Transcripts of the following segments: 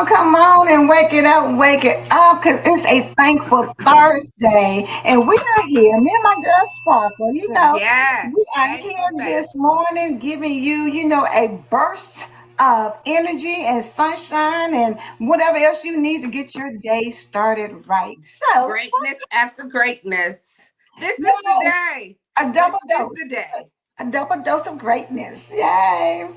Come on, and wake it up, because it's a thankful Thursday, and we are here. Me and my girl Sparkle, we Yes, are here thankful, this thankful. morning giving you, a burst of energy and sunshine and whatever else you need to get your day started right. So, Greatness after greatness. This is the yes, day. a double This is dose, the day. a double dose of greatness. Yay.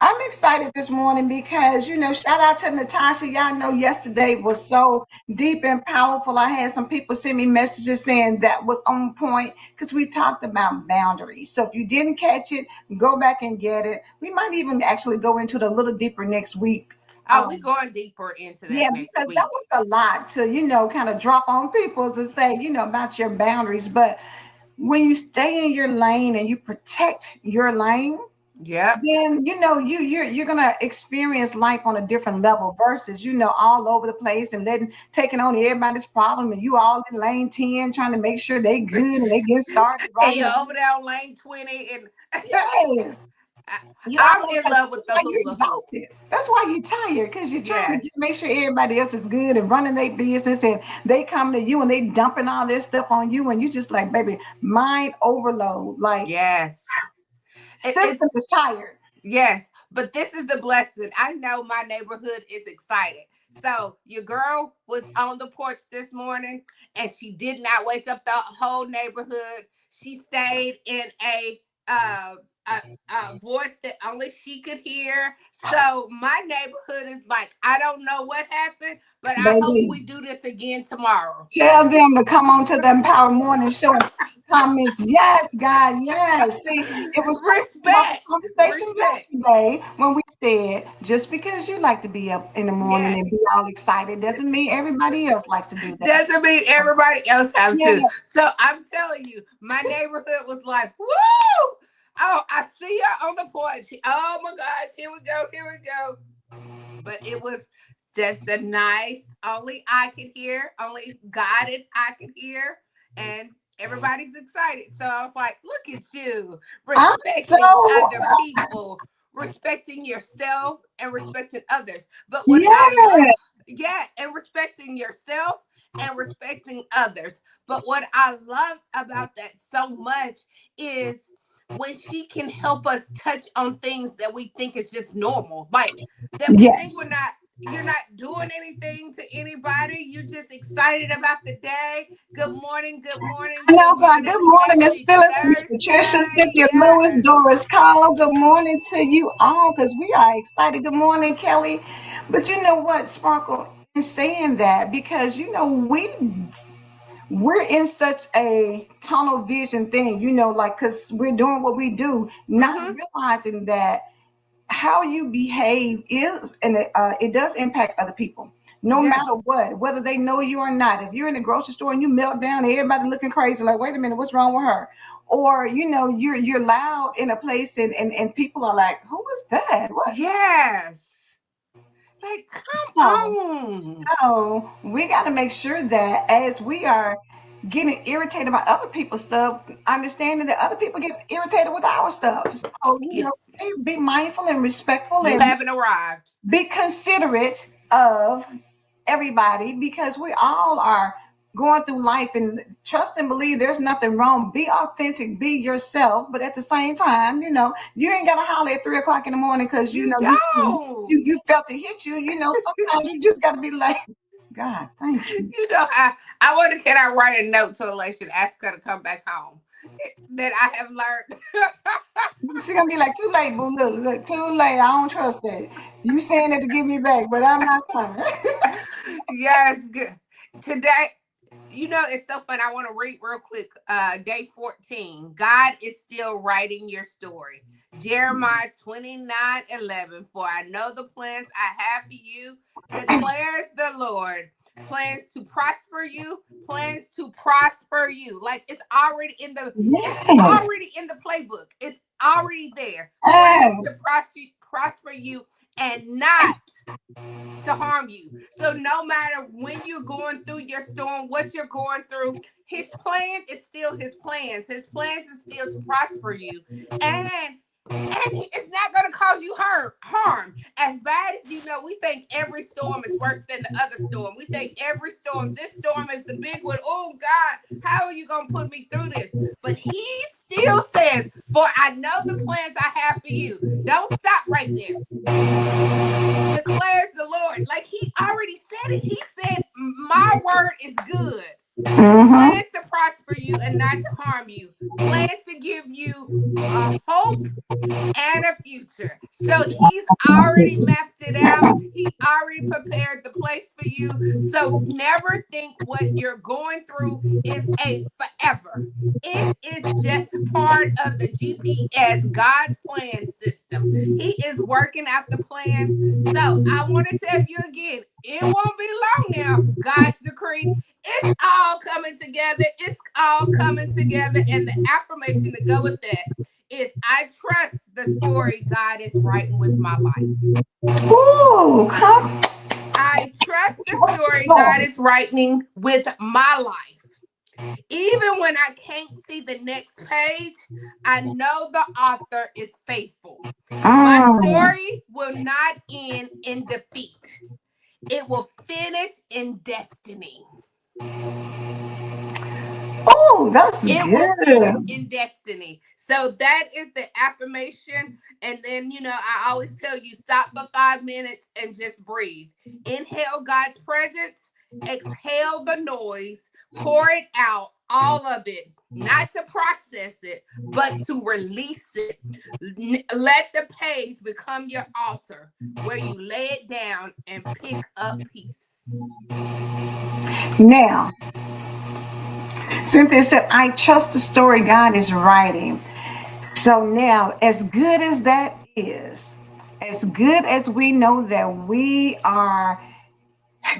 I'm excited this morning because, shout out to Natasha. Y'all know yesterday was so deep and powerful. I had some people send me messages saying that was on point because we talked about boundaries. So if you didn't catch it, go back and get it. We might even actually go into it a little deeper next week. Oh, we going deeper into Yeah, that next because that week. was a lot to, kind of drop on people to say, about your boundaries. But when you stay in your lane and you protect your lane, Yep. then you're gonna experience life on a different level versus all over the place and letting taking on everybody's problem, and you all in lane 10 trying to make sure they good and they get started And right. you're And over there on lane 20, and yes, I, you I'm almost in like love that's with the why you're hula hoop. exhausted. That's why you're tired, because you're trying to just Yes. make sure everybody else is good and running their business, and they come to you and they dumping all their stuff on you, and you just like, baby, mind overload. Like, Yes. system It's is tired. yes, but this is the blessing. I know my neighborhood is excited. So your girl was on the porch this morning, and she did not wake up the whole neighborhood. She stayed in uh, a voice that only she could hear. So my neighborhood is like, I don't know what happened, but I hope Baby, we do this again tomorrow. tell them to come on to the Empower Morning Show and put in the comments. Yes, God, yes. See, it was something about the Respect, conversation respect. yesterday when we said just because you like to be up in the morning and be Yes. all excited doesn't mean everybody else likes to do that. Doesn't mean everybody else have Yeah, to. So I'm telling you, my neighborhood was like, woo! Oh, I see her on the porch. Oh my gosh, here we go, here we go. But it was just a nice, only I could hear, only guided I could hear, and everybody's excited. So I was like, look at you, I'm respecting so other people, respecting yourself, and respecting others. But what I love, yeah, yeah, and respecting yourself and respecting others. But what I love about that so much is when she can help us touch on things that we think is just normal, like that we think yes. we're not, you're not doing anything to anybody, you're just excited about the day. Good morning, good morning, I good know, God. Good morning, morning, Miss happy Phyllis, Miss Patricia, Thursday. Cynthia Lewis, Yes. Doris Cole. Good morning to you all, because we are excited. Good morning, Kelly. But you know what, Sparkle, in saying that, because we're in such a tunnel vision thing, like because we're doing what we do, not Mm-hmm. realizing that how you behave is, and it does impact other people, no Yeah. matter what, whether they know you or not. If you're in the grocery store and you melt down and everybody looking crazy, like, wait a minute, what's wrong with her? Or you're loud in a place, and people are like, who is that? What? Yes. Like, come So on. So we got to make sure that as we are getting irritated by other people's stuff, understanding that other people get irritated with our stuff. So, You, be mindful and respectful you and haven't arrived. be considerate of everybody, because we all are going through life and trust and believe there's nothing wrong. Be authentic, be yourself, but at the same time, you ain't gotta holler at 3 o'clock in the morning because You you don't. you felt it hit you. Sometimes you just gotta be like, God, thank you. You know, I wonder, can I write a note to Alicia and ask her to come back home? That I have learned. She's gonna be like, too late, boo. Look, too late. I don't trust that. You saying it to get me back, but I'm not coming. Yes, good. Today, it's so fun. I want to read real quick. Day 14. God is still writing your story. Jeremiah 29:11. For I know the plans I have for you, declares the Lord. Plans to prosper you, plans to prosper you. Like it's Yes. already in the playbook. It's already there. Plans to Yes. prosper you and not to harm you. So no matter when you're going through your storm, what you're going through, his plan is still his plans. His plans is still to prosper you. And it's not going to cause you harm. As bad as we think every storm is worse than the other storm. We think every storm, this storm is the big one. Oh God, how are you going to put me through this? But he still says, for I know the plans I have for you. Don't stop right there, declares the Lord. Like he already said it. He said, my word is good. Mm-hmm. Plans to prosper you and not to harm you. Plans to give you a hope and a future. So he's already mapped it out. He already prepared the place for you. So never think what you're going through is a forever. It is just part of the GPS, God's plan system. He is working out the plans. So I want to tell you again, it won't be long now. God's decree. It's all coming together. It's all coming together. And the affirmation to go with that is, I trust the story God is writing with my life. Ooh, come. I trust the Trust the story God story. is writing with my life. Even when I can't see the next page, I know the author is faithful. My Mm. story will not end in defeat. It will finish in destiny. Oh, that's It will finish good. in destiny. So that is the affirmation. And then, I always tell you, stop for 5 minutes and just breathe. Inhale God's presence, exhale the noise, pour it out, all of it, not to process it, but to release it. Let the page become your altar where you lay it down and pick up peace. Now, Cynthia said, I trust the story God is writing. So now, as good as that is, as good as we know that we are,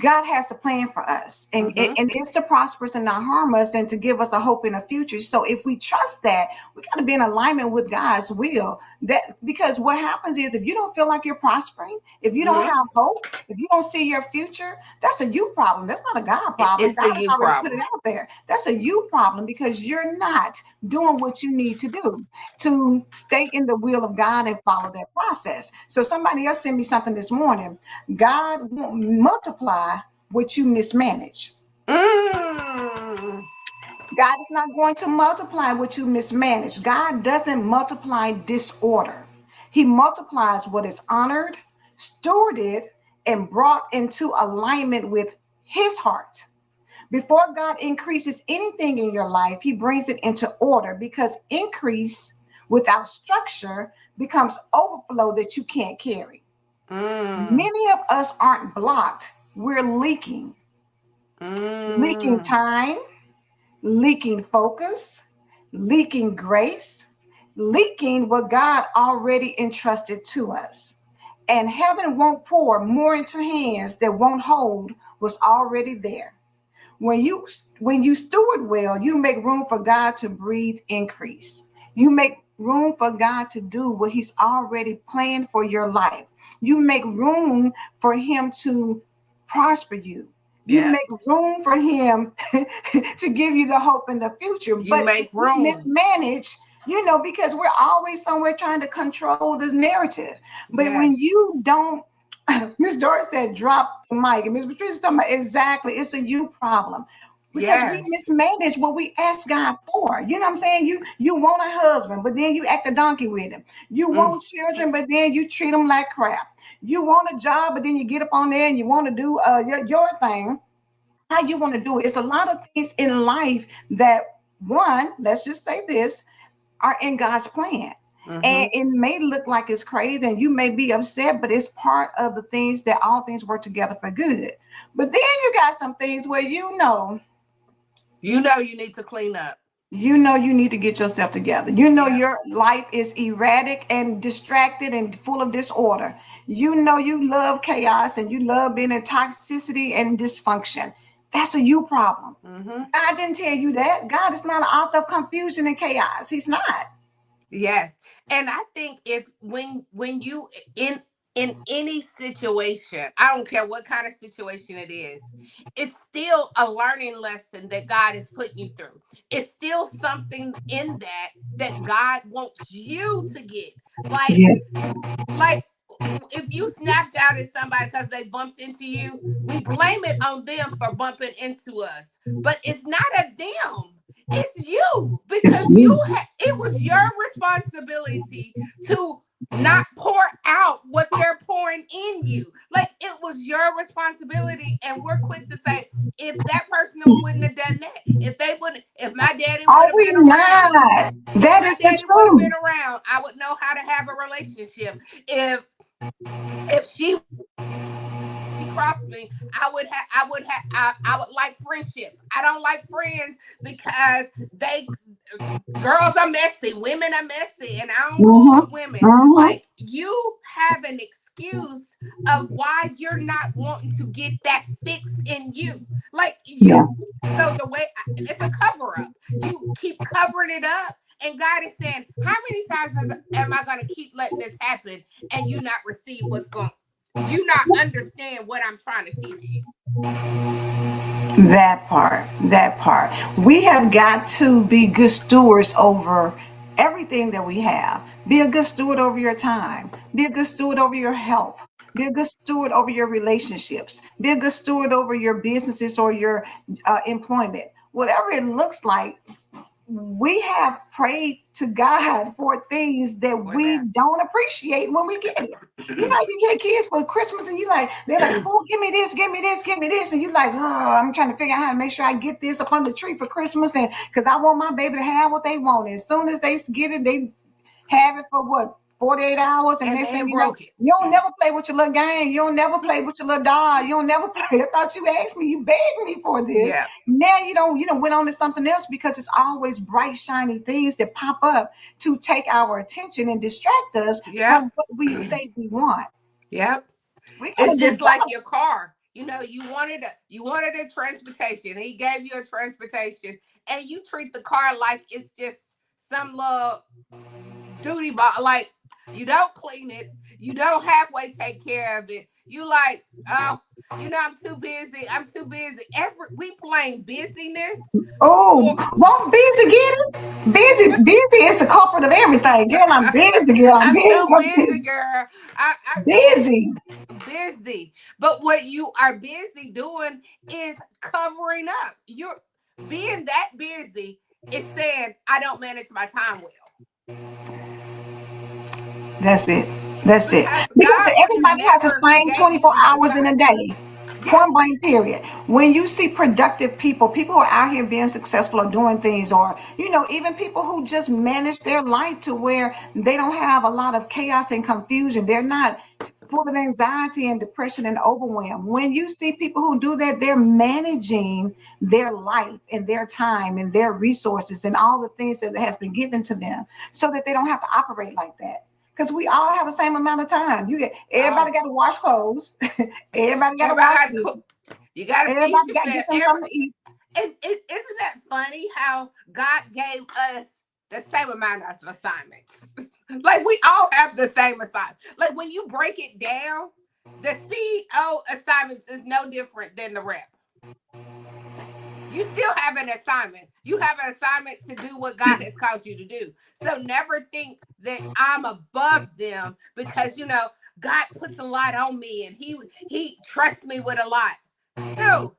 God has a plan for us, Mm-hmm. and it's to prosper us and not harm us and to give us a hope in the future. So if we trust that, we got to be in alignment with God's will. That because what happens is, if you don't feel like you're prospering, if you don't Mm-hmm. have hope, if you don't see your future, that's a you problem. That's not a God problem. It's God a has you already put it problem. out there. That's a you problem because you're not doing what you need to do to stay in the will of God and follow that process. So somebody else sent me something this morning. God won't multiply what you mismanage. Mm. God is not going to multiply what you mismanage. God doesn't multiply disorder. He multiplies what is honored, stewarded, and brought into alignment with his heart. Before God increases anything in your life, he brings it into order because increase without structure becomes overflow that you can't carry. Mm. Many of us aren't blocked, we're leaking Mm. time, leaking focus, leaking grace, leaking what God already entrusted to us. And heaven won't pour more into hands that won't hold what's already there. When you when you steward well, you make room for God to breathe increase. You make room for God to do what he's already planned for your life. You make room for him to prosper you. You Yeah. make room for him to give you the hope in the future. You But if make we room. mismanage, because we're always somewhere trying to control this narrative. But when Yes. you don't, Miss Doris said, drop the mic. And Miss Patricia talking about exactly, it's a you problem. because we Yes. mismanage what we ask God for. You know what I'm saying? You want a husband, but then you act a donkey with him. You Mm. want children, but then you treat them like crap. You want a job, but then you get up on there and you want to do your thing. How you want to do it? It's a lot of things in life that, one, let's just say this, are in God's plan. And Mm-hmm. it may look like it's crazy and you may be upset, but it's part of the things that all things work together for good. But then you got some things where You know you need to clean up. you need to get yourself together. You know Yep. your life is erratic and distracted and full of disorder. You know you love chaos and you love being in toxicity and dysfunction. That's a you problem. Mm-hmm. God didn't tell you that. God is not an author of confusion and chaos. He's not. Yes. And I think if when you in any situation, I don't care what kind of situation it is, it's still a learning lesson that God is putting you through. It's still something in that God wants you to get. Like Yes. like if you snapped out at somebody because they bumped into you, we blame it on them for bumping into us. But it's not a them. It's you It's because you. it was your responsibility to not pour out what they're pouring in you. Like it was your responsibility, and we're quick to say if that person wouldn't have done that, if they wouldn't, if my daddy would Are have we been around, not? if That my is the daddy would have truth. been around, I would know how to have a relationship. If she crossed me, I would like friendships. I don't like friends because they girls are messy, women are messy, and I don't fool Mm-hmm. with women. Mm-hmm. Like you have an excuse of why you're not wanting to get that fixed in you. Like Yeah. you, so the way it's a cover up. You keep covering it up. And God is saying, how many times am I going to keep letting this happen and you not receive what's going you not understand what I'm trying to teach you. That part. That part. We have got to be good stewards over everything that we have. Be a good steward over your time. Be a good steward over your health. Be a good steward over your relationships. Be a good steward over your businesses or your employment. Whatever it looks like, we have prayed to God for things that For we that. don't appreciate when we get it. You know, you get kids for Christmas and they're like, oh, give me this, give me this, give me this. And you like, oh, I'm trying to figure out how to make sure I get this up on the tree for Christmas. And because I want my baby to have what they want. And as soon as they get it, they have it for what, 48 hours. And And next thing then you know, broke it. you don't never play with your little game. You don't never play with your little doll. You don't never play. I thought you asked me, you begged me for this. Yeah. Now you don't went on to something else because it's always bright, shiny things that pop up to take our attention and distract us Yep. from what we say we want. Yep. We gotta It's do just like better. your car. You know, you wanted a transportation. He gave you a transportation, and you treat the car like it's just some little duty box. Like you don't clean it, you don't halfway take care of it. You like, oh, I'm too busy. I'm too busy. We blame busyness Oh, for won't busy get it? Busy is the culprit of everything. Girl, I'm busy, girl. I'm I'm busy. too I'm busy, busy. girl. Busy. Busy. But what you are busy doing is covering up. You're being that busy is saying, I don't manage my time well. That's it. That's it. Because Because God would have everybody has the never same gave you 24 the hours in a assignment. day. Yeah. Point blank, period. When you see productive people who are out here being successful or doing things, or, even people who just manage their life to where they don't have a lot of chaos and confusion. They're not full of anxiety and depression and overwhelm. When you see people who do that, they're managing their life and their time and their resources and all the things that has been given to them so that they don't have to operate like that. Because we all have the same amount of time. Everybody Oh, got to wash clothes. Everybody got to everybody wash got to dishes. cook. You got to feed Everybody your got to get family. them something to eat. And isn't that funny how God gave us the same amount of assignments? Like we all have the same assignment. Like when you break it down, the CEO assignments is no different than the rep. You still have an assignment. You have an assignment to do what God has called you to do. So never think that I'm above them because God puts a lot on me and he trusts me with a lot. No.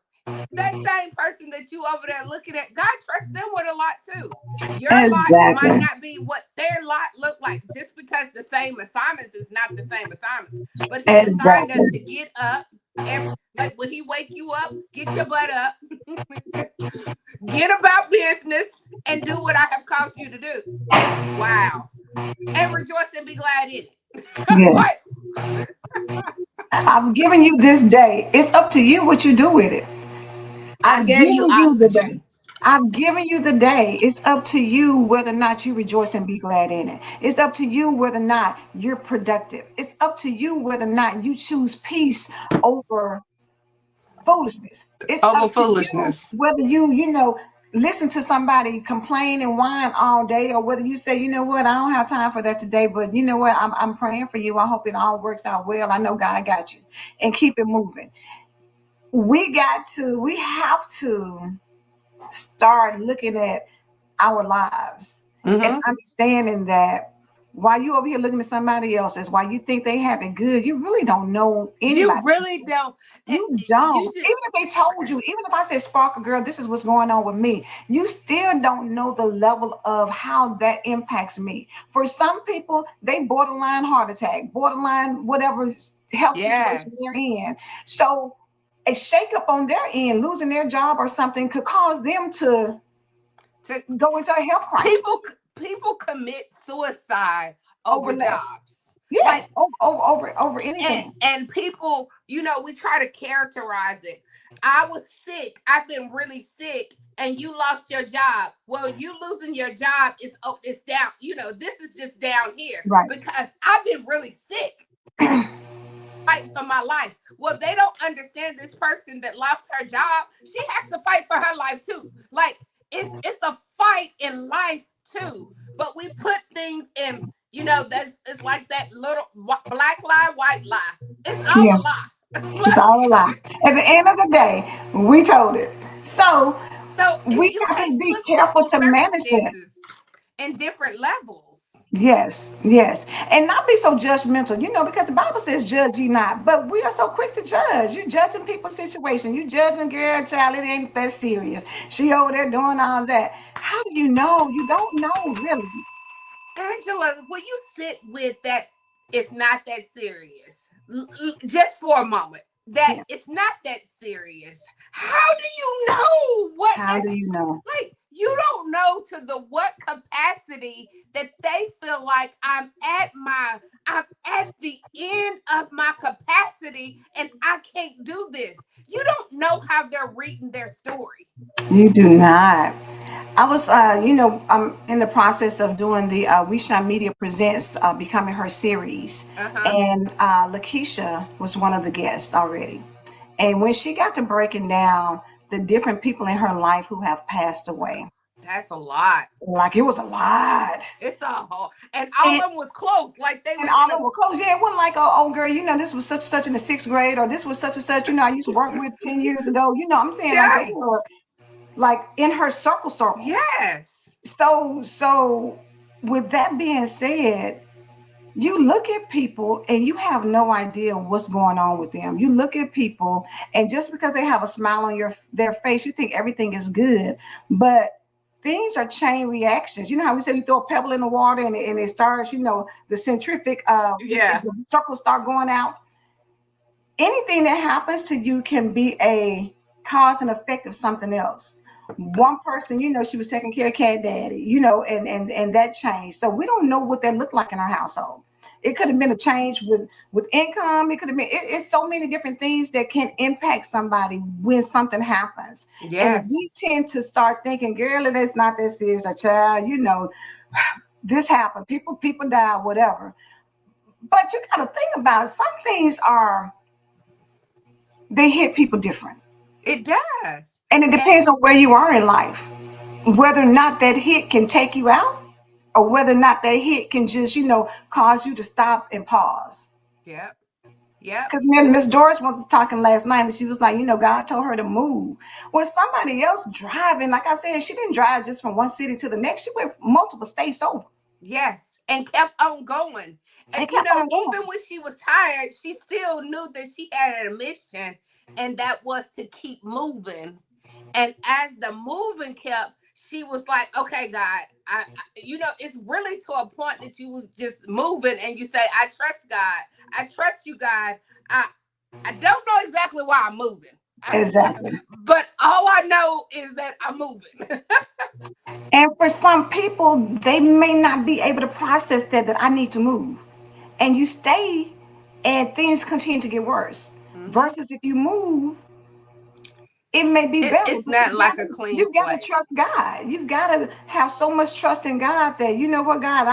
That same person that you over there looking at, God trusts them with a lot too. Your lot might Exactly. not be what their lot look like, just because the same assignments is not the same assignments. But He assigned us Exactly. to get up every, like when He wake you up, get your butt up, get about business, and do what I have called you to do. Wow. And rejoice and be glad in it. Yes. Like, I've given you this day. It's up to you what you do with it. I I've gave you given you the day. oxygen. I've given you the day. It's up to you whether or not you rejoice and be glad in it. It's up to you whether or not you're productive. It's up to you whether or not you choose peace over foolishness. It's Over up to you foolishness. whether you listen to somebody complain and whine all day, or whether you say, you know what, I don't have time for that today, but you know what, I'm praying for you. I hope it all works out well. I know God got you, and keep it moving. We have to start looking at our lives and Mm-hmm. understanding that while you over here looking at somebody else's, while you think they have it good, you really don't know You anybody. really don't. You don't. You Even just, if they told you, even if I said, Sparkle girl, this is what's going on with me, you still don't know the level of how that impacts me. For some people, they borderline heart attack, borderline whatever health situation they're yes. in. So a shakeup on their end, losing their job or something, could cause them to To go into a health people, crisis people commit suicide over over less. jobs. Like, Yes, over and anything. people, we try to characterize it. I was sick. I've been really sick, and you lost your job. Well, you losing your job is, oh, it's down. This is just down here Right. because I've been really sick, fighting for my life. Well, they don't understand this person that lost her job. She has to fight for her life too. Like, it's a fight in life too. But we put things in, that's it's like that little black lie, white lie. It's Yeah, all a lie. it's Like, all a lie. At the end of the day, we told it. So so we you got to can't be put careful people's to manage that. circumstances in different levels. Yes, yes. And not be so judgmental, because the Bible says, judge ye not. But we are so quick to judge. You judging people's situation. You judging, girl, child, it ain't that serious. She over there doing all that. How do you know? You don't know, really. Angela, will you sit with that? It's not that serious. Just for a moment, that Yeah. it's not that serious. How do you know what How is, do you know? like, you don't know to the what capacity that they feel like I'm at the end of my capacity and I can't do this. You don't know how they're reading their story. You do not. I was, I'm in the process of doing the We Shine Media Presents Becoming Her series. Uh-huh. And Lakeisha was one of the guests already. And when she got to breaking down the different people in her life who have passed away, That's a lot. like it was a lot. It's a whole, and all And of them was close. Like they and was all in of a them were close. Yeah, it wasn't like, oh girl, this was such and such in the sixth grade, or this was such and such, I used to work with 10 years ago. I'm saying, like, they yes, were like in her circle. yes, So with that being said, you look at people and you have no idea what's going on with them. You look at people, and just because they have a smile on their face, you think everything is good. But things are chain reactions. You know how we say you throw a pebble in the water and it starts, the centrifuge, yeah, the circles start going out. Anything that happens to you can be a cause and effect of something else. One person, she was taking care of cat daddy, and that changed. So we don't know what that looked like in our household. It could have been a change with income. It could have been, it's so many different things that can impact somebody when something happens. And yes, we tend to start thinking, girl, that's not that serious. A child, this happened. People die, whatever. But you got to think about it. Some things they hit people different. it does. And it And depends on where you are in life, whether or not that hit can take you out, or whether or not that hit can just, cause you to stop and pause. yep, yep, Because me and Miss Doris was talking last night, and she was like, God told her to move. Well, somebody else driving, like I said, she didn't drive just from one city to the next. She went multiple states over yes, and kept on going. And and kept on going. even when she was tired, she still knew that she had a mission and that was to keep moving. And as the moving kept, she was like, okay, God, it's really to a point that you was just moving and you say, I trust God. I trust you, God. I, I don't know exactly why I'm moving. Exactly. But all I know is that I'm moving. And for some people, they may not be able to process that I need to move. And you stay and things continue to get worse. Hmm. Versus if you move, it may be better, It's but not like a clean you gotta slate. trust God. You've gotta have so much trust in God that you know what, God,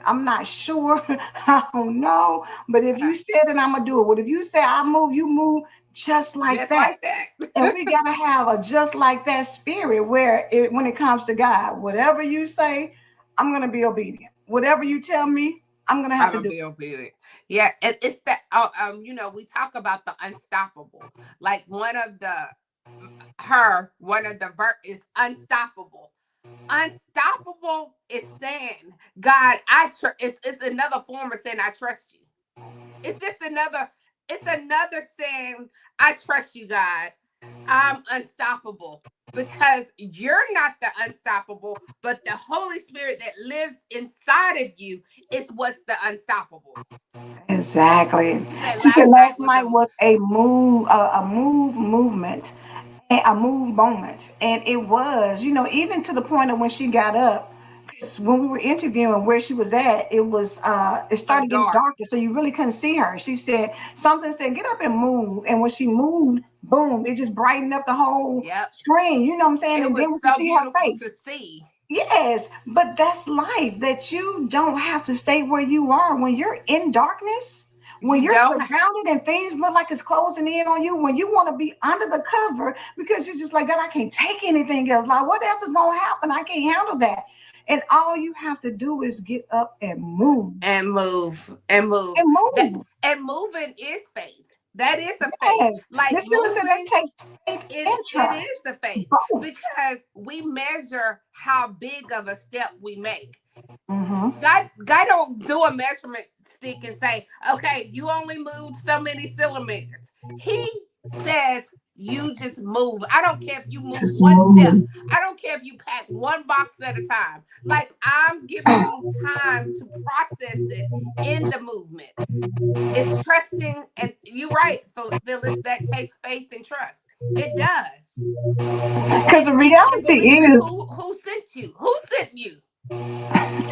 I'm not sure. I don't know. But if you said it, I'm gonna do it. But if you say I move, you move just like Just that. like that. And we gotta have a just like that spirit where when it comes to God, whatever you say, I'm gonna be obedient. Whatever you tell me, I'm gonna have I'm to gonna do. be obedient. Yeah, it's that. We talk about the unstoppable. Like one of the is unstoppable. Unstoppable is saying, God, it's another form of saying I trust you. It's just another. It's another saying I trust you, God. I'm unstoppable because you're not the unstoppable, but the Holy Spirit that lives inside of you is what's the unstoppable. Exactly. She said She said last night last was night a was a movement, a move moment, and it was, even to the point of when she got up. Because when we were interviewing where she was at, it so started getting dark. darker, so you really couldn't see her. She said something said, "Get up and move," and when she moved, boom, it just brightened up the whole Yep. screen. You know what I'm saying? It And then was we could so see her beautiful to face. see. Yes, but that's life, that you don't have to stay where you are when you're in darkness, when You you're don't surrounded and things look like it's closing in on you, when you want to be under the cover because you're just like, God, I can't take anything else. Like, what else is going to happen? I can't handle that. And all you have to do is get up and move. and move and move. And That move. and moving is faith. That is a faith. Yes. Like Miss Sheila said that moving, takes faith and it trust. is a faith Both. because we measure how big of a step we make. Mm-hmm. God don't do a measurement stick and say, okay, you only moved so many centimeters. He says you just move. I don't care if you move Just one step. move. I don't care if you pack one box at a time. Like I'm giving you time to process it in the movement. It's trusting, and you're right, Phyllis, that takes faith and trust. It does. Because the And reality believing is, who sent you. Who sent you?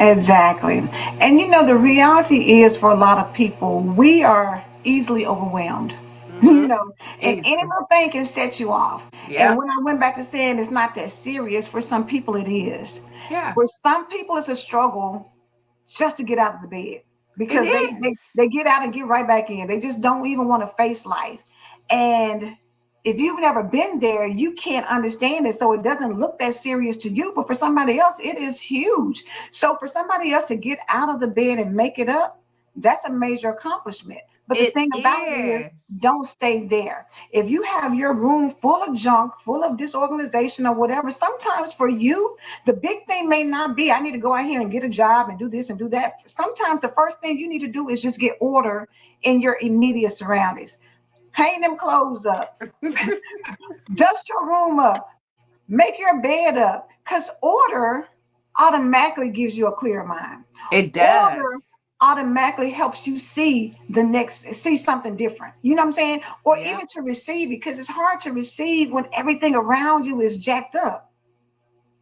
exactly. And the reality is, for a lot of people, we are easily overwhelmed. You Mm-hmm. know, and any Easily. little thing can set you off. And Yep. when I went back to saying it's not that serious, for some people it is. Yeah. For some people it's a struggle just to get out of the bed, It because is. they get out and get right back in. They just don't even want to face life. And if you've never been there, you can't understand it. So it doesn't look that serious to you, but for somebody else, it is huge. So for somebody else to get out of the bed and make it up, that's a major accomplishment. But the It thing about it is, is. don't stay there. If you have your room full of junk, full of disorganization or whatever, sometimes for you, the big thing may not be, I need to go out here and get a job and do this and do that. Sometimes the first thing you need to do is just get order in your immediate surroundings. Hang them clothes up, dust your room up, make your bed up, because order automatically gives you a clear mind. It Order does. automatically helps you see something different. You know what I'm saying? Or Yep. even to receive, because it's hard to receive when everything around you is jacked up.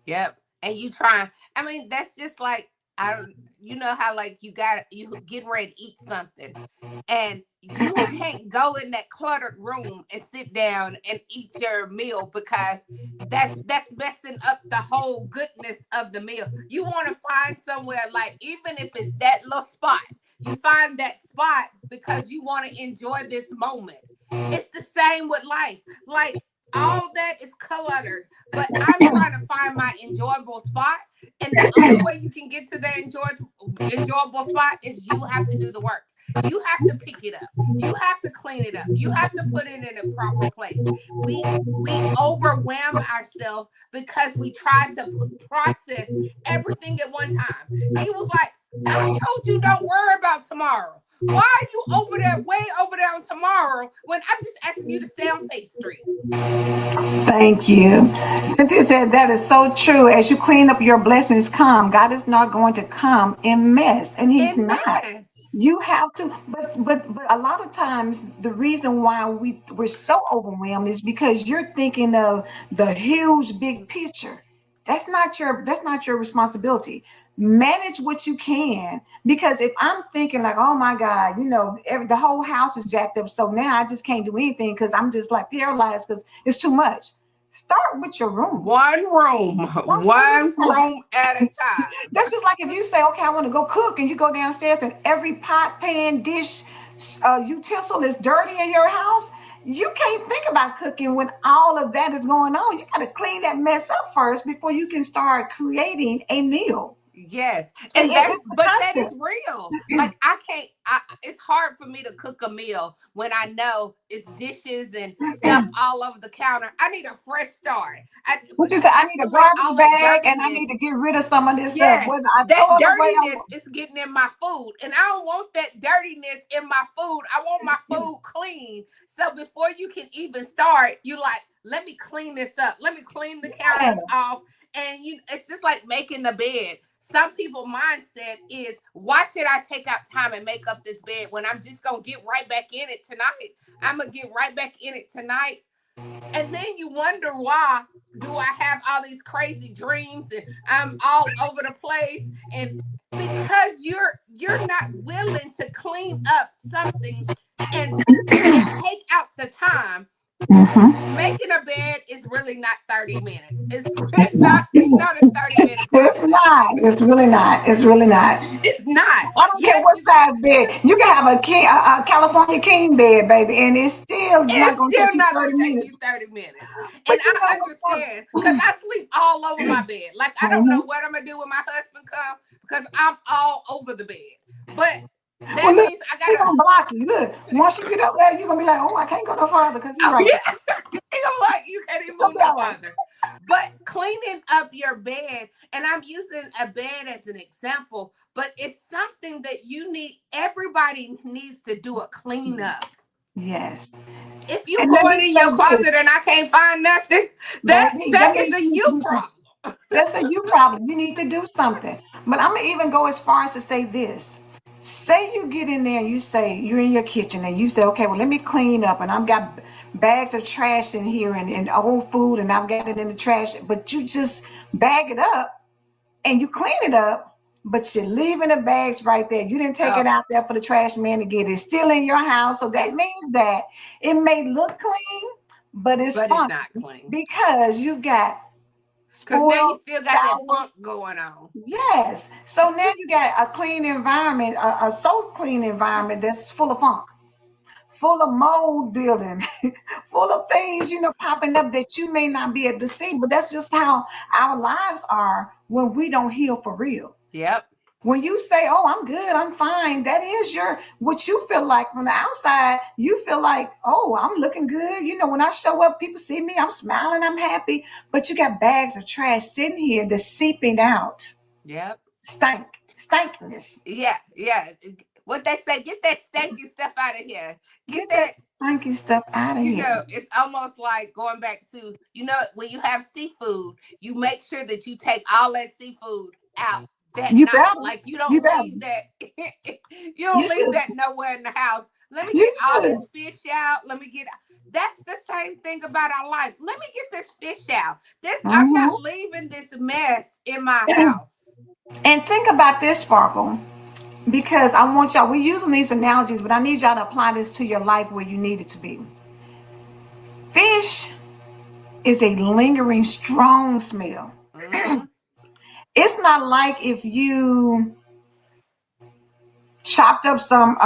Yep. And you trying. I mean, that's just like I don't. You know how like you getting ready to eat something, and you can't go in that cluttered room and sit down and eat your meal because that's messing up the whole goodness of the meal. You want to find somewhere, like even if it's that little spot, you find that spot because you want to enjoy this moment. It's the same with life. Like all that is cluttered, but I'm trying to find my enjoyable spot. And the only way you can get to that enjoyable spot is you have to do the work. You have to pick it up. You have to clean it up. You have to put it in a proper place. We overwhelm ourselves because we try to process everything at one time. He was like, I told you don't worry about tomorrow. Why are you over there, way over there on tomorrow when I'm just asking you to stay on Faith Street? Thank you. Cynthia said that is so true. As you clean up, your blessings come. God is not going to come in mess, and He's In not. mess. You have to, but a lot of times the reason why we're so overwhelmed is because you're thinking of the huge big picture. That's not your responsibility. Manage what you can, because if I'm thinking like, oh my God, the whole house is jacked up, so now I just can't do anything because I'm just like paralyzed because it's too much. Start with your room. One room, That's one one room. room at a time. That's just like if you say, okay, I want to go cook, and you go downstairs and every pot, pan, dish, utensil is dirty in your house. You can't think about cooking when all of that is going on. You got to clean that mess up first before you can start creating a meal. Yes. It, And it, that's, it's a but that is constant. real. Like I can't, it's hard for me to cook a meal when I know it's dishes and stuff all over the counter. I need a fresh start. What you say? Because I I need a feel like garbage all that bag, and I need to dirtiness. get rid of some of this stuff. Yes, Whether I that throw it away dirtiness or is getting in my food, and I don't want that dirtiness in my food. I want my food clean. So before you can even start, you like, let me clean this up. Let me clean the yeah, counters off, and it's just like making the bed. Some people mindset is, why should I take out time and make up this bed when I'm just gonna get right back in it tonight? I'm gonna get right back in it tonight. And then you wonder, why do I have all these crazy dreams and I'm all over the place? And because you're not willing to clean up something and take out the time. hmm, Making a bed is really not 30 minutes. It's it's it's not. not it's not a 30-minute It's not. process. It's really not. It's really not. It's not. I don't care Yes, what you got, size bed. You can have a California king bed, baby, and it's still not it's going to take still you not gonna 30 take you minutes. 30 minutes. But And you I know what's understand because funny? I sleep all over my bed. Like I don't know Mhm. what I'm gonna do when my husband come because I'm all over the bed. But Well, that look, means I he gotta. gonna block you. Look, once you get up there, you're gonna be like, oh, I can't go no farther because he Oh right yeah, I'm like, you can't even there. You'll move be no all right. farther. But cleaning up your bed, and I'm using a bed as an example, but it's something that you need. Everybody needs to do a cleanup. Yes. If you And let going me in say your this, closet and I can't find nothing, that baby, that that is means a you need you to do something. problem. That's a you problem. You need to do something. But I'm gonna even go as far as to say this. Say you get in there and you say you're in your kitchen and you say, okay, well, let me clean up, and I've got bags of trash in here and old food, and I've got it in the trash, but you just bag it up and you clean it up, but you're leaving the bags right there. You didn't take it Oh, out there for the trash man to get it. It's still in your house. So that it's means that it may look clean, but it's but it's funky not clean because you've got because now you spoiled, still got that sour. funk going on. Yes. So now you got a clean environment, a so clean environment that's full of funk, full of mold building, full of things, popping up that you may not be able to see. But that's just how our lives are when we don't heal for real. Yep. When you say, oh, I'm good, I'm fine, that is what you feel like from the outside. You feel like, oh, I'm looking good. When I show up, people see me, I'm smiling, I'm happy. But you got bags of trash sitting here that's seeping out. Yep. Stank, stankiness. Yeah. Yeah. What they say, get that stanky stuff out of here. Get Get that that. stinky stuff out of here. It's almost like going back to, when you have seafood, you make sure that you take all that seafood out that You night. better. Like you You don't better. leave that, you don't You leave should. that nowhere in the house. Let me get You all should. this fish out. Let me get, that's the same thing about our life. Let me get this fish out. I'm not Hmm. leaving this mess in my house. And think about this, Sparkle, because I want y'all, we're using these analogies, but I need y'all to apply this to your life where you need it to be. Fish is a lingering, strong smell. Mm-hmm. It's not like if you chopped up some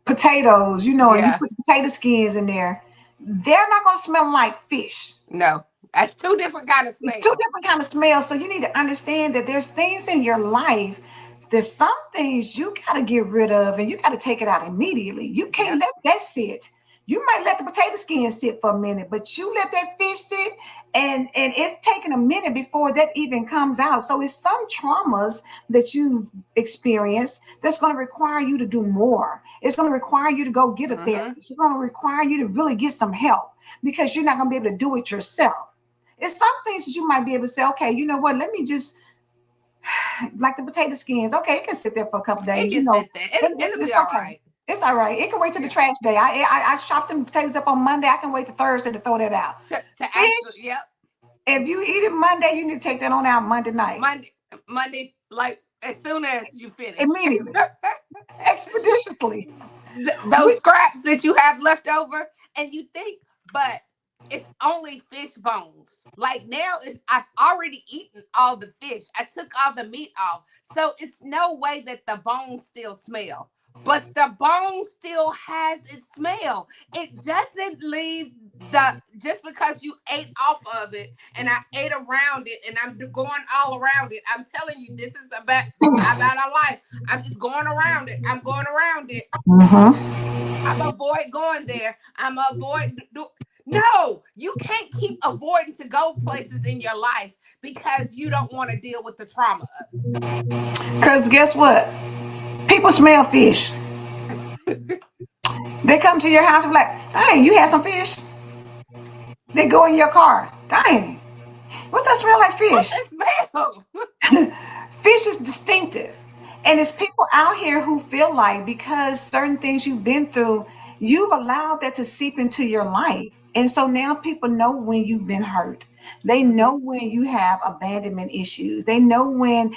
potatoes, and you Yeah. put the potato skins in there. They're not going to smell like fish. No, that's two different kind of It's two smells. different kind of smells. So you need to understand that there's things in your life. There's some things you got to get rid of, and you got to take it out immediately. You can't Yep. let that sit. You might let the potato skin sit for a minute, but you let that fish sit, and it's taking a minute before that even comes out. So it's some traumas that you've experienced that's going to require you to do more. It's going to require you to go get a Mm-hmm. therapist. It's going to require you to really get some help because you're not going to be able to do it yourself. It's some things that you might be able to say, okay, you know what? Let me just, like the potato skins. Okay, it can sit there for a couple It days. can sit there. It'll be It's all okay. right. It's all right. It can wait till the Yeah. trash day. I chopped them potatoes up on Monday. I can wait till Thursday to throw that out. To actually, Fish, yep. if you eat it Monday, you need to take that on out Monday night Monday, like as soon as you finish. immediately, expeditiously. Those We, scraps that you have left over, and you think, but it's only fish bones. Like now, it's I've already eaten all the fish. I took all the meat off, so it's no way that the bones still smell. But the bone still has its smell. It doesn't leave the just because you ate off of it and I ate around it and I'm going all around it. I'm telling you, this is about our life. I'm just going around it. I'm going around it. mm-hmm. I'm avoid going there. I'm avoid. No, you can't keep avoiding to go places in your life because you don't want to deal with the trauma Because guess what? People smell fish. of it. They come to your house and be like, hey, you had some fish? They go in your car. Dang, what's that smell like What's fish? that smell? Fish is distinctive. And it's people out here who feel like because certain things you've been through, you've allowed that to seep into your life. And so now people know when you've been hurt. They know Mm-hmm. when you have abandonment issues. They know when,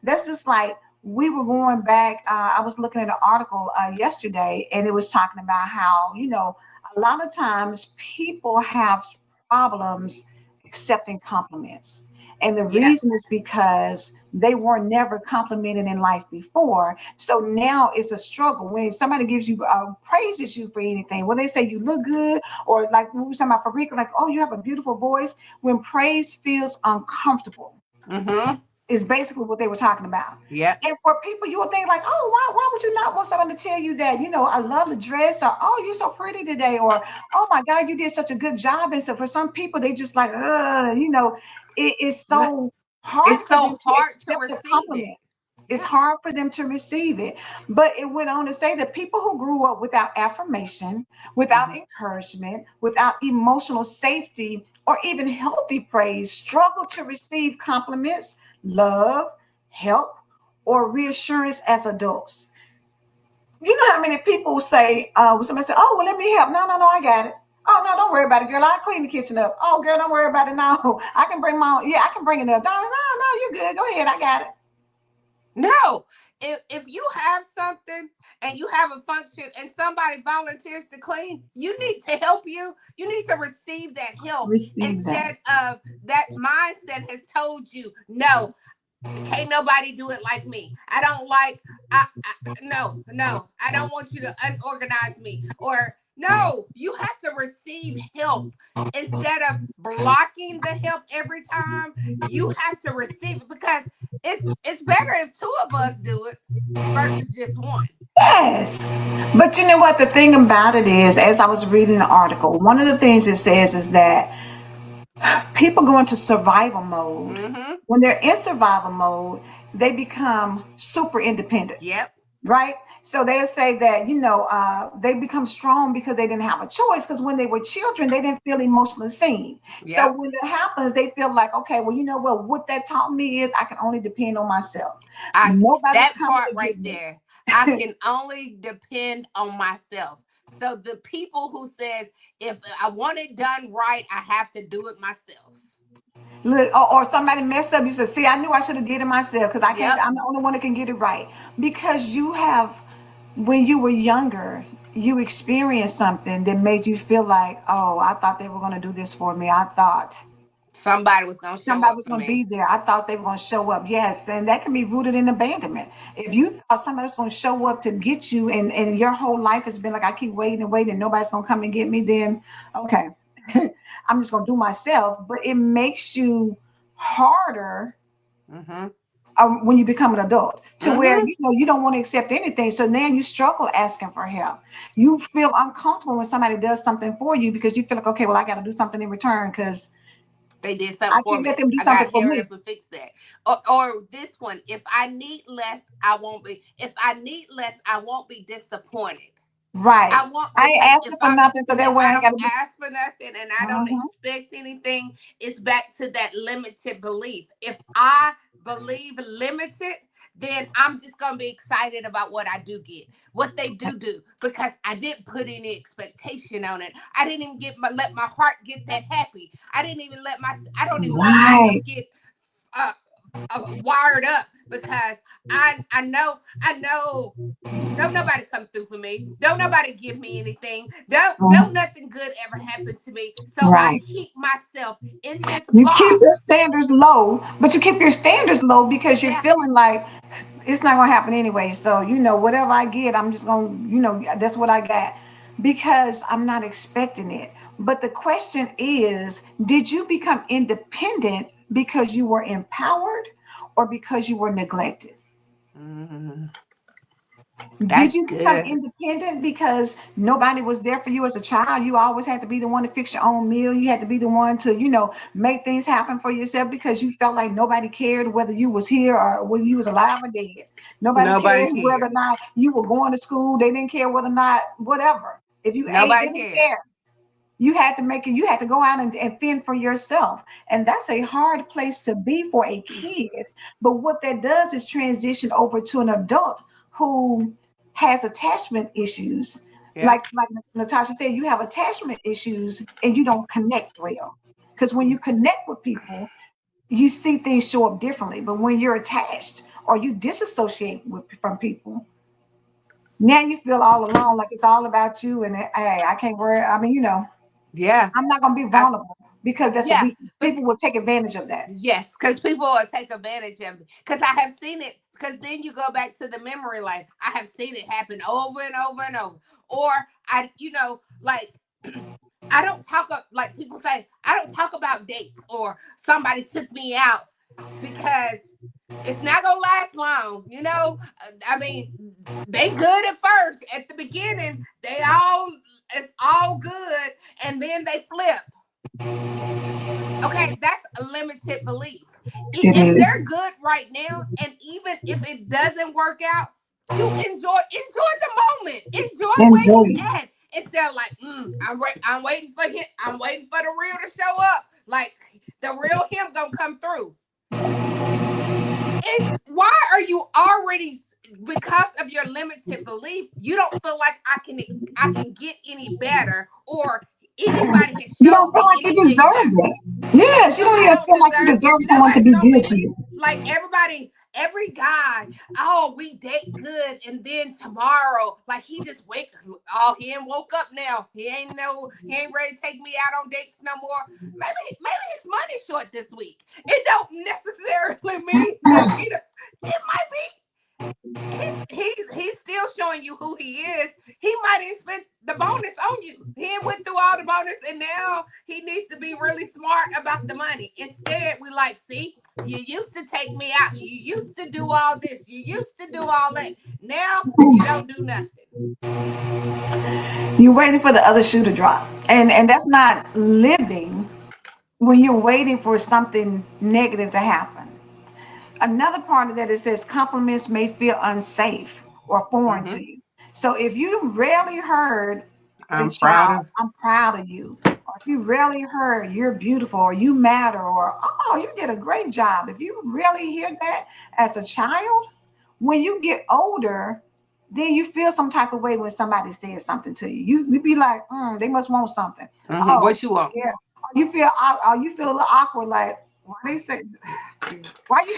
that's just like we were going back. I was looking at an article yesterday and it was talking about how, a lot of times people have problems accepting compliments. And the Yep. reason is because they were never complimented in life before. So now it's a struggle when somebody gives you praises you for anything. When they say you look good, or like we were talking about Farika, like, oh, you have a beautiful voice. When praise feels uncomfortable, Mm-hmm. is basically what they were talking about. Yep. And for people, you would think like, oh, why would you not want someone to tell you that, I love the dress, or oh, you're so pretty today, or oh my God, you did such a good job. And so for some people, they just like, it is No, so hard it's for them so to hard to accept a receive it. compliment. It's Yeah. hard for them to receive it. But it went on to say that people who grew up without affirmation, without Mm-hmm. encouragement, without emotional safety, or even healthy praise struggle to receive compliments, love, help, or reassurance as adults. You know how many people say, when somebody say, oh, well, let me help. No, no, no, I got it. Oh, no, don't worry about it, girl. I'll clean the kitchen up. Oh, girl, don't worry about it. No, I can bring my own. Yeah, I can bring it up. No, no, no, you're good. Go ahead. I got it. No, if you have something and you have a function and somebody volunteers to clean, you need to help you. You need to receive that help Receive that. instead of that mindset has told you, no, can't nobody do it like me. I don't like I no, no. I don't want you to unorganize me. Or no, you have to receive help. Instead of blocking the help every time, you have to receive it because it's better if two of us do it versus just one. Yes. But you know what? The thing about it is, as I was reading the article, one of the things it says is that people go into survival mode. Mm-hmm. When they're in survival mode, they become super independent, Yep. right? So they'll say that, they become strong because they didn't have a choice. Because when they were children, they didn't feel emotionally seen. So Yep. when it happens, they feel like, okay, well, you know what that taught me is I can only depend on myself. I Nobody's That coming part to right get me. there. I can only depend on myself. So the people who says if I want it done right, I have to do it myself. Look, or somebody messed up. You said, "See, I knew I should have did it myself because I can't. Yep. I'm the only one that can get it right." Because you have, when you were younger, you experienced something that made you feel like, "Oh, I thought they were going to do this for me. I thought Somebody was gonna show somebody up was for going to be me. there. I thought they were going to show up." Yes, and that can be rooted in abandonment. If you thought somebody was going to show up to get you, and your whole life has been like, "I keep waiting and waiting, and nobody's going to come and get me," then okay, I'm just going to do myself. But it makes you harder Mm-hmm. when you become an adult, to where Mm-hmm. you don't want to accept anything. So now you struggle asking for help. You feel uncomfortable when somebody does something for you because you feel like, okay, well, I got to do something in return because They did I something for can't let me. them do I something gotta for hurry me. up and fix that. Or this one, if I need less, I won't be. If I need less, I won't be disappointed. Right. I want, I because ain't asking for nothing, so that if way I I ain't got don't to be. ask for nothing and I don't Hmm. expect anything, it's back to that limited belief. If I believe limited, then I'm just gonna be excited about what I do get, what they do, because I didn't put any expectation on it. I didn't even let my heart get that happy. I don't even let myself Right. get uh, wired up, because I know don't nobody come through for me. Don't nobody give me anything. Don't Mhm. nothing good ever happen to me. So I Right. keep myself in this You keep your box. standards low, but you keep your standards low because you're Yeah. feeling like it's not gonna happen anyway. So whatever I get, I'm just gonna, that's what I got because I'm not expecting it. But the question is, did you become independent because you were empowered or because you were neglected? Mm, Did that's you become good. independent because nobody was there for you as a child? You always had to be the one to fix your own meal. You had to be the one to, make things happen for yourself because you felt like nobody cared whether you was here or whether you was alive or dead. Nobody Nobody cared whether or cared. not you were going to school. They didn't care whether or not, whatever. If you ate, they Nobody didn't cared. care. You had to make it, you had to go out and fend for yourself. And that's a hard place to be for a kid. But what that does is transition over to an adult who has attachment issues. Yeah. Like Natasha said, you have attachment issues and you don't connect well. Because when you connect with people, you see things show up differently. But when you're attached or you disassociate from people, now you feel all alone, like it's all about you. And hey, I can't worry. I mean, Yeah. I'm not going to be I, vulnerable because that's a yeah. weakness. People will take advantage of that. Yes, because people will take advantage of it. Because I have seen it. Because then you go back to the memory lane. I have seen it happen over and over and over. Or like I don't like people say, I don't talk about dates or somebody took me out, because it's not gonna last long. I mean, they good at first. At the beginning, it's all good, and then they flip. Okay, that's a limited belief. It If is. they're good right now, and even if it doesn't work out, you enjoy the moment. Enjoy where Enjoy you it. at. Instead of like, I'm waiting for him. I'm waiting for the real to show up. Like the real him gonna come through. And why are you already, because of your limited belief, you don't feel like I can get any better, or anybody has You don't showed feel me like you anything deserve better. it. Yes, you don't I even don't feel like you deserve. deserve someone to Nobody be showed good me, to you. like every guy. Oh, we date good, and then tomorrow, like he just wake. Oh, he ain't woke up now. He ain't ready to take me out on dates no more. Maybe his money's short this week. It don't necessarily mean that it might be. He's still showing you who he is. He might have spent the bonus on you. He ain't went through all the bonus, and now he needs to be really smart about the money. Instead, we like, see, you used to take me out. You used to do all this. You used to do all that. Now you don't do nothing. You're waiting for the other shoe to drop. And that's not living when you're waiting for something negative to happen. Another part of that, it says compliments may feel unsafe or foreign Mm-hmm. to you. So if you rarely heard as a I'm proud child, of. I'm proud of you, or if you rarely heard you're beautiful or you matter or oh, you did a great job, if you really hear that as a child, when you get older, then you feel some type of way when somebody says something to you. You be like, they must want something. Mm-hmm. Oh, What you want? yeah. Or you feel a little awkward, like why they say why you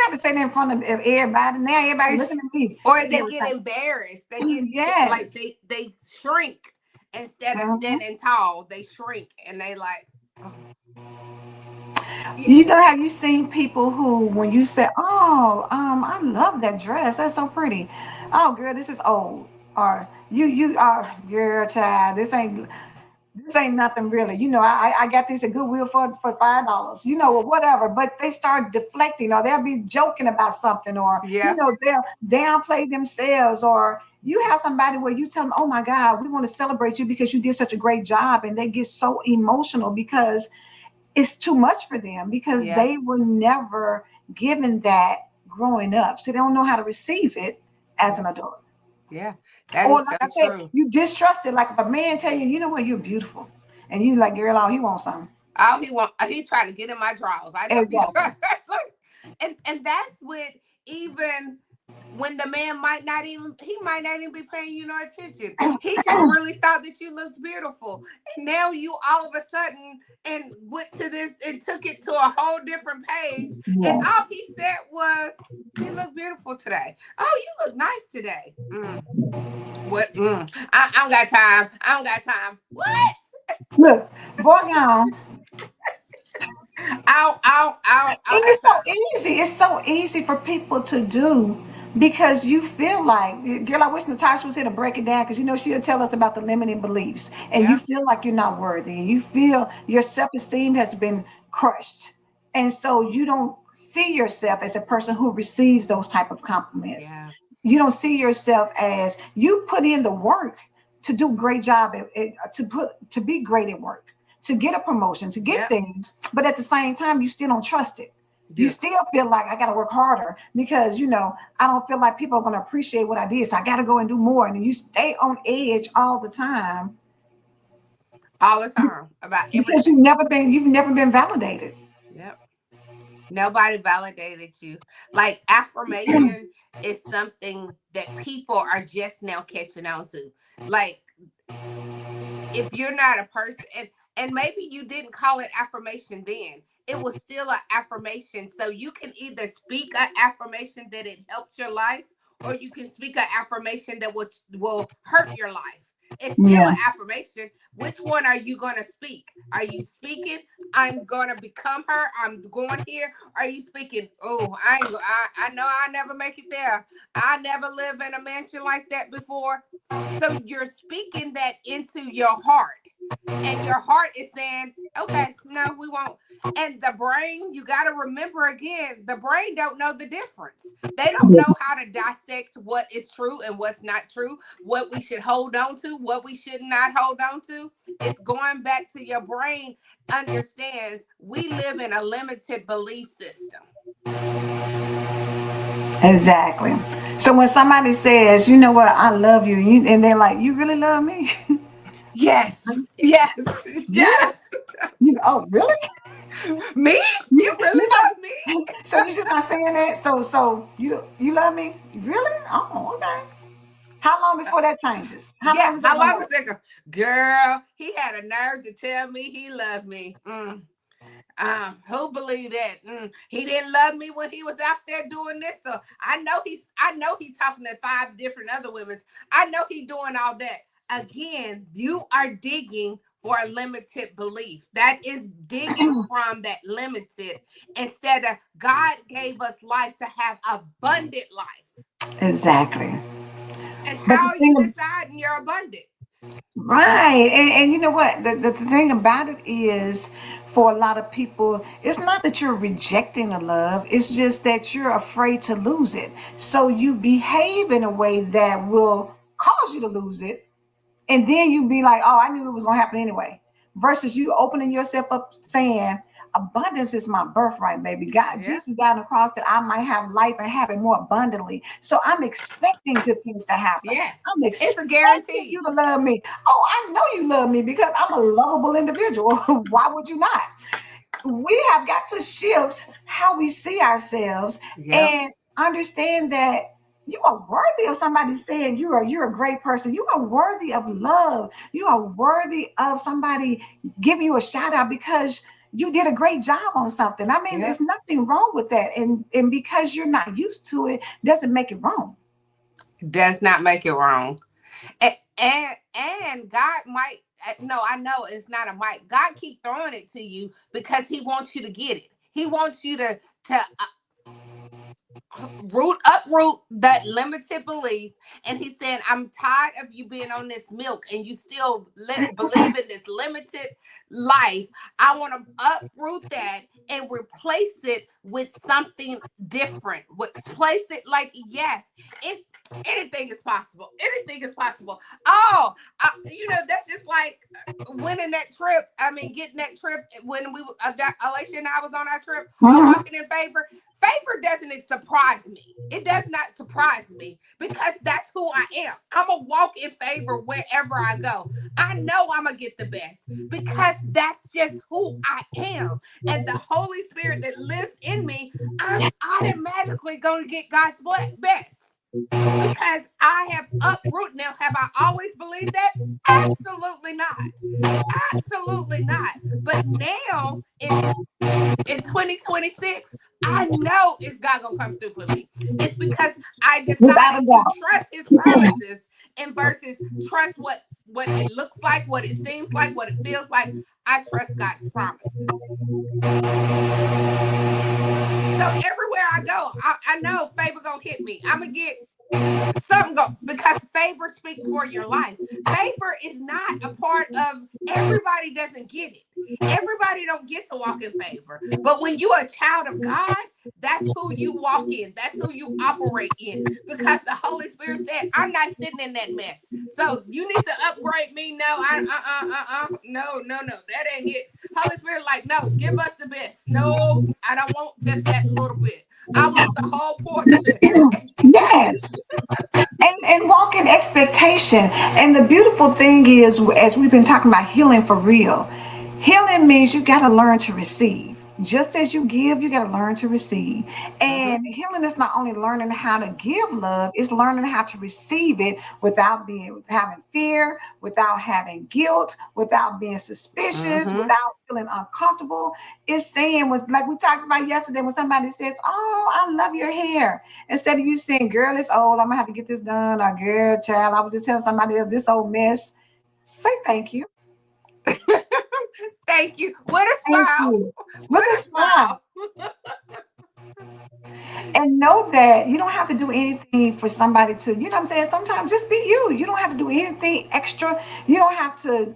have to say that in front of everybody? Now everybody looking at me Or and they get everything. embarrassed. They get like Yes. they shrink instead of Mhm. standing tall. They shrink, and they like, oh, yeah. Have you seen people who, when you say, "Oh, I love that dress. That's so pretty." Oh, girl, this is old. Or you are, girl, child. This ain't. this ain't nothing really. I got this at Goodwill for $5, or whatever. But they start deflecting, or they'll be joking about something, or Yeah, they'll downplay themselves, or you have somebody where you tell them, "Oh my God, we want to celebrate you because you did such a great job," and they get so emotional because it's too much for them because yeah, they were never given that growing up, so they don't know how to receive it as yeah, an adult. yeah. That Or is like so I said, true. you distrust it. Like if a man tell you, you know what, you're beautiful, and you like, girl, all he wants something. All he want, he's trying to get in my drawers. I know he's Exactly. trying. And that's what, even when the man might not even be paying you no attention. He just really thought that you looked beautiful. And now you all of a sudden and went to this and took it to a whole different page. And Yes. all he said was, "You look beautiful today. Oh, you look nice today." What? I don't got time. I don't got time. What? Look, boy, gone. I And don't it's got so time. easy. It's so easy for people to do because you feel like, girl, I wish Natasha was here to break it down because she'll tell us about the limiting beliefs. And you Yeah. feel like you're not worthy, and you feel your self esteem has been crushed. And so you don't see yourself as a person who receives those type of compliments. Yeah. You don't see yourself as you put in the work to do a great job to be great at work, to get a promotion, to get Yep. things, but at the same time, you still don't trust it. You You still feel like I got to work harder because I don't feel like people are going to appreciate what I did, so I got to go and do more. And you stay on edge all the time all the time about because everything. you've never been validated. Yep. Nobody validated you. Like, affirmation is something that people are just now catching on to. Like, if you're not a person, and maybe you didn't call it affirmation then, it was still an affirmation. So you can either speak an affirmation that it helped your life, or you can speak an affirmation that will hurt your life. It's still Yeah, an affirmation. Which one are you going to speak? Are you speaking, "I'm going to become her, I'm going here"? Are you speaking, "Oh, I know I never make it there, I never live in a mansion like that before"? So you're speaking that into your heart, and your heart is saying, "Okay, no, we won't." And the brain, you got to remember again, the brain don't know the difference. They don't know how to dissect what is true and what's not true, what we should hold on to, what we should not hold on to. It's going back to your brain understands we live in a limited belief system. exactly. So when somebody says, "You know what, I love you," and they're like, "You really love me?" Yes, yes, Really? yes. Oh, really? Me? You You're really love me? not. So you're just not saying that. So you love me? Really? Oh, okay. How long before that changes? How Yeah, long is that how gonna long go? was it ago? Girl, he had a nerve to tell me he loved me. Who believed that? He didn't love me when he was out there doing this. So I know he's talking to 5 different other women. I know he doing all that. Again, you are digging for a limited belief. That is digging from that limited, instead of God gave us life to have abundant life. Exactly. And But how the are you thing, deciding your abundance? right, and you know what? The thing about it is, for a lot of people, it's not that you're rejecting the love. It's just that you're afraid to lose it. So you behave in a way that will cause you to lose it, and then you be like, "Oh, I knew it was gonna happen anyway." Versus you opening yourself up, saying, "Abundance is my birthright, baby. God, Yeah. Jesus died on the cross that I might have life and have it more abundantly. So I'm expecting good things to happen. Yes. I'm It's a expecting guarantee. you to love me. Oh, I know you love me because I'm a lovable individual. Why would you not?" We have got to shift how we see ourselves Yep. and understand that you are worthy of somebody saying you're a great person. You are worthy of love. You are worthy of somebody giving you a shout out because you did a great job on something. I mean, there's Yep. nothing wrong with that. And because you're not used to it doesn't make it wrong. Does not make it wrong. And God might, no, I know it's not a might. God keep throwing it to you because he wants you to get it. He wants you to uproot that limited belief. And he's saying, I'm tired of you being on this milk and you still believe in this limited life. I want to uproot that and replace it with something different. Place it like, yes, if anything is possible. Anything is possible. Oh, that's just like winning that trip. I mean, getting that trip when Alicia and I was on our trip on Mhm. Walking in Favor. Favor doesn't surprise me. It does not surprise me because that's who I am. I'm a walk in favor wherever I go. I know I'm going to get the best because that's just who I am. And the Holy Spirit that lives in me, I'm automatically going to get God's best because I have uprooted. Now, have I always believed that? Absolutely not. Absolutely not. But now in 2026, I know it's God gonna come through for me. It's because I Without a decided to doubt. trust His promises and versus trust what it looks like, what it seems like, what it feels like. I trust God's promises. So everywhere I go, I know favor gonna hit me. I'm gonna get something go because favor speaks for your life. Favor is not a part of everybody doesn't get it. Everybody don't get to walk in favor. But when you're a child of God, that's who you walk in. That's who you operate in. Because the Holy Spirit said, I'm not sitting in that mess. So you need to upgrade me. No, no. That ain't it. Holy Spirit, like, no, give us the best. No, I don't want just that little bit. I want the whole portion. Yes. And walk in expectation. And the beautiful thing is, as we've been talking about healing for real, healing means you got to learn to receive. Just as you give, you got to learn to receive. Mm-hmm. And healing is not only learning how to give love, it's learning how to receive it without having fear, without having guilt, without being suspicious, Mm-hmm. without feeling uncomfortable. It's saying, was like we talked about yesterday, when somebody says, "Oh, I love your hair," instead of you saying, "Girl, it's old, I'm gonna have to get this done," or "Girl, child, I was just telling somebody else this old mess," say thank you. Thank you. With a Thank smile. you. With With a a smile. smile. And know that you don't have to do anything for somebody to, you know what I'm saying? Sometimes just be you. You don't have to do anything extra. You don't have to,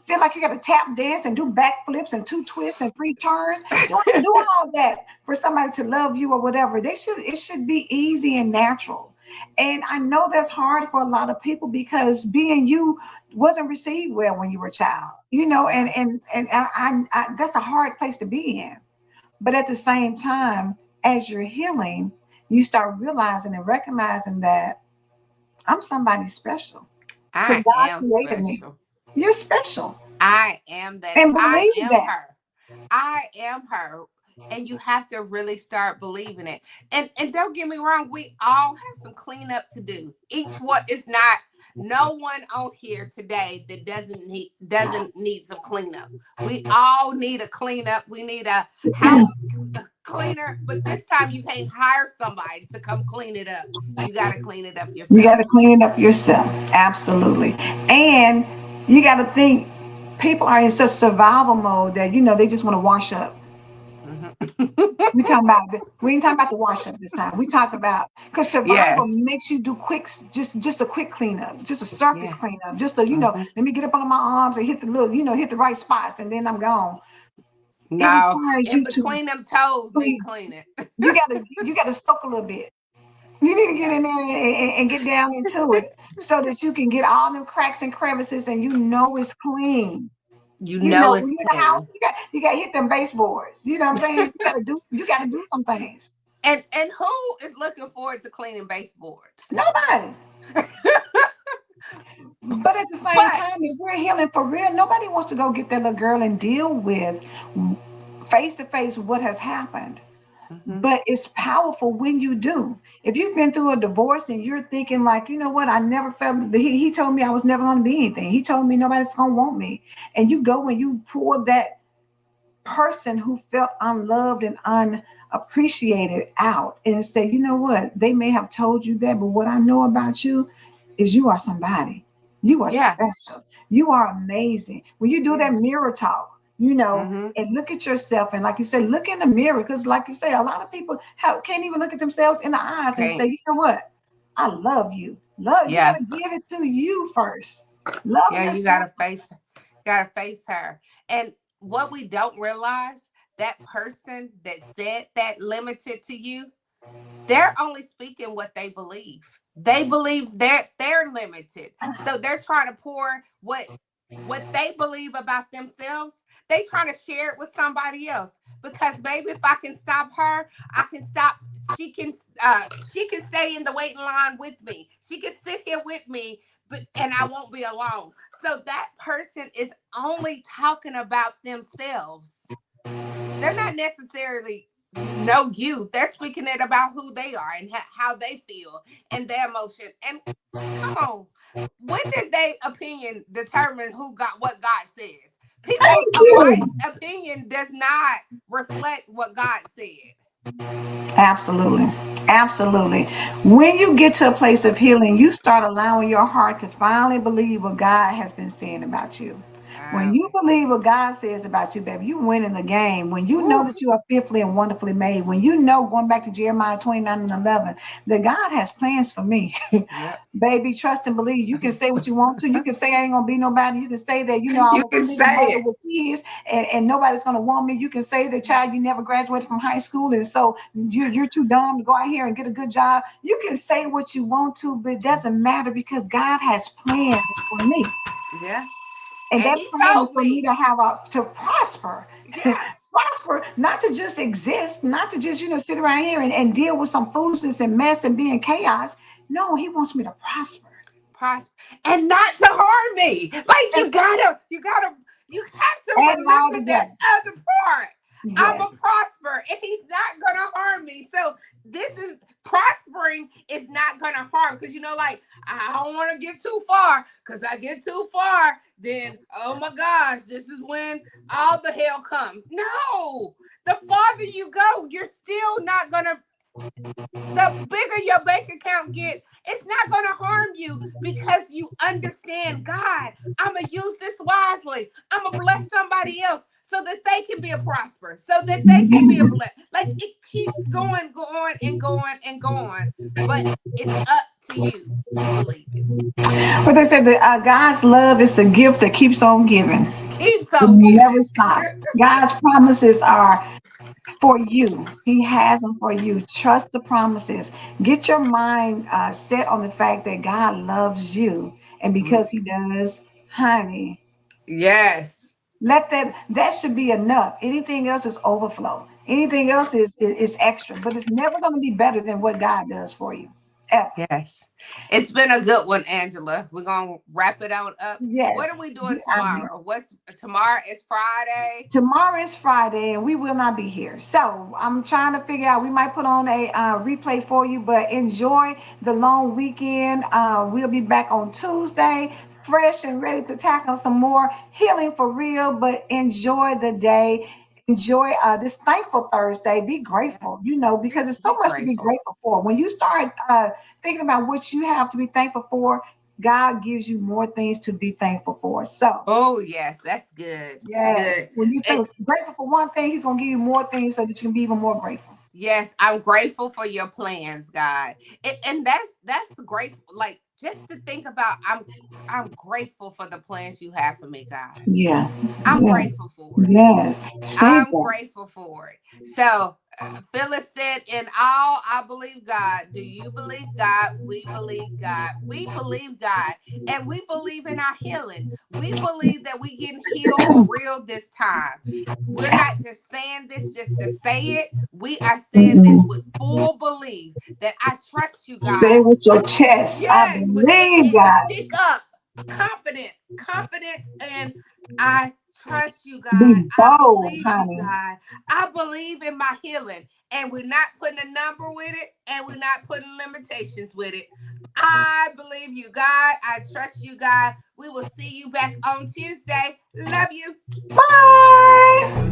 feel like you got to tap dance and do backflips and two twists and three turns. You don't have to do all that for somebody to love you or whatever. It should be easy and natural. And I know that's hard for a lot of people because being you wasn't received well when you were a child, and Yeah. that's a hard place to be in. But at the same time, as you're healing, you start realizing and recognizing that I'm somebody special because I God am created me. special. You're special. I am that. And I believe am that. her. I am her. And you have to really start believing it. And don't get me wrong, we all have some cleanup to do. Each one is not no one on here today that doesn't need some cleanup. We all need a cleanup. We need a house cleaner, but this time you can't hire somebody to come clean it up. You got to clean it up You got yourself. to clean it up yourself. Absolutely. And you got to think people are in such survival mode that, they just want to wash up. Mhm. We ain't talking about the wash up this time. We talk about because survival Yes. makes you do just a quick cleanup, just a surface Yeah. cleanup, just a Hmm. let me get up under my arms and hit the little, hit the right spots, and then I'm gone. It No, requires in you to between them toes need clean. cleaning. You gotta soak a little bit. You need to get Yeah. in there and get down into it so that you can get all them cracks and crevices and it's clean. You know When it's you're in the house, clean. you gotta hit them baseboards. You know what I'm saying? You gotta do some things. And who is looking forward to cleaning baseboards? Nobody. But at the same But time, if we're healing for real, nobody wants to go get that little girl and deal with face to face what has happened. mhm, But it's powerful when you do. If you've been through a divorce and you're thinking like, you know what, I never felt he told me I was never gonna be anything. He told me nobody's gonna want me. And you go and you pour that person who felt unloved and unappreciated out and say, you know what, they may have told you that, but what I know about you is you are somebody. You are yeah, special. You are amazing. When you do yeah, that mirror talk, and look at yourself. And like you said, look in the mirror. Because like you say, a lot of people can't even look at themselves in the eyes and say, Okay. you know what? I love you. Love, you got Yeah. to give it to you first. Love Yeah, you yourself. gotta face her. And what we don't realize, that person that said that limited to you, they're only speaking what they believe. They believe they're limited. So they're trying to pour what they believe about themselves. They trying to share it with somebody else. Because maybe if I can stop her, I can stop she can stay in the waiting line with me. She can sit here with me, but and I won't be alone. So that person is only talking about themselves. They're not necessarily know you. They're speaking it about who they are and how they feel and their emotion. And come on, when did their opinion determine who got what God says? People's Thank advice, you. opinion does not reflect what God said. Absolutely. Absolutely. When you get to a place of healing, you start allowing your heart to finally believe what God has been saying about you. When you Finally. believe what God says about you, baby, you win in the game. When you know Woo. that you are fearfully and wonderfully made, when you know, going back to Jeremiah 29:11, that God has plans for me. Yep. Baby, trust and believe. You can say what you want to. You can say I ain't gonna be nobody. You can say that, I You was a can single say mother it. with kids and nobody's gonna want me. You can say that, child, you never graduated from high school, and so you're too dumb to go out here and get a good job. You can say what you want to, but it doesn't matter because God has plans for me. Yeah. And And that he plan is told for me me, to to prosper. yes. Prosper, not to just exist, not to just, sit around here and deal with some foolishness and mess and be in chaos. No, he wants me to prosper. Prosper and not to harm me. Like And you have to add it all remember that together. other part. I'm Yes. a prosper and he's not gonna harm me. So this is prospering is not gonna harm because like I don't want to get too far because I get too far, then oh my gosh, this is when all the hell comes. No, the farther you go, you're still not gonna the bigger your bank account get, it's not going to harm you because you understand God. I'm going to use this wisely. I'm going to bless somebody else so that they can be a prosper, so that they can be a bless. Like it keeps going and going and going, but it's up to you to believe it. But they said that God's love is a gift that keeps on giving. It keeps It on never giving. stops. God's promises are for you. He has them for you. Trust the promises. Get your mind set on the fact that God loves you. And because he does, honey, Yes. let that should be enough. Anything else is overflow. Anything else is extra, but it's never going to be better than what God does for you. Ever. Yes. It's been a good one, Angela. We're going to wrap it on up. What are Yes. we doing I mean, tomorrow? What's tomorrow is Friday. tomorrow is Friday and we will not be here. So I'm trying to figure out, we might put on a replay for you, but enjoy the long weekend. We'll be back on Tuesday, fresh and ready to tackle some more healing for real, but enjoy the day. Enjoy this thankful Thursday. Be Yeah. grateful, because there's so Be much to be grateful. grateful for. When you start thinking about what you have to be thankful for, God gives you more things to be thankful for. So, Oh, yes, that's good. yes. Good. When you say It, grateful for one thing, he's gonna give you more things so that you can be even more grateful. yes, I'm grateful for your plans, God. And that's grateful. Like just to think about, I'm grateful for the plans you have for me, God. Yeah. I'm Yes. grateful for it. Yes. Say I'm that. grateful for it. So, Phyllis said, in all, I believe God. Do you believe God? We believe God. We believe God. And we believe in our healing. We believe that we getting healed for real this time. We're not just saying this just to say it. We are saying this with full belief that I trust you, Say God. it with your With chest. I yes, with believe it God. stick up, confidence, and I trust you, Be God. I bold, believe you, honey. God. I believe in my healing, and we're not putting a number with it, and we're not putting limitations with it. I believe you, God. I trust you, God. We will see you back on Tuesday. Love you. Bye.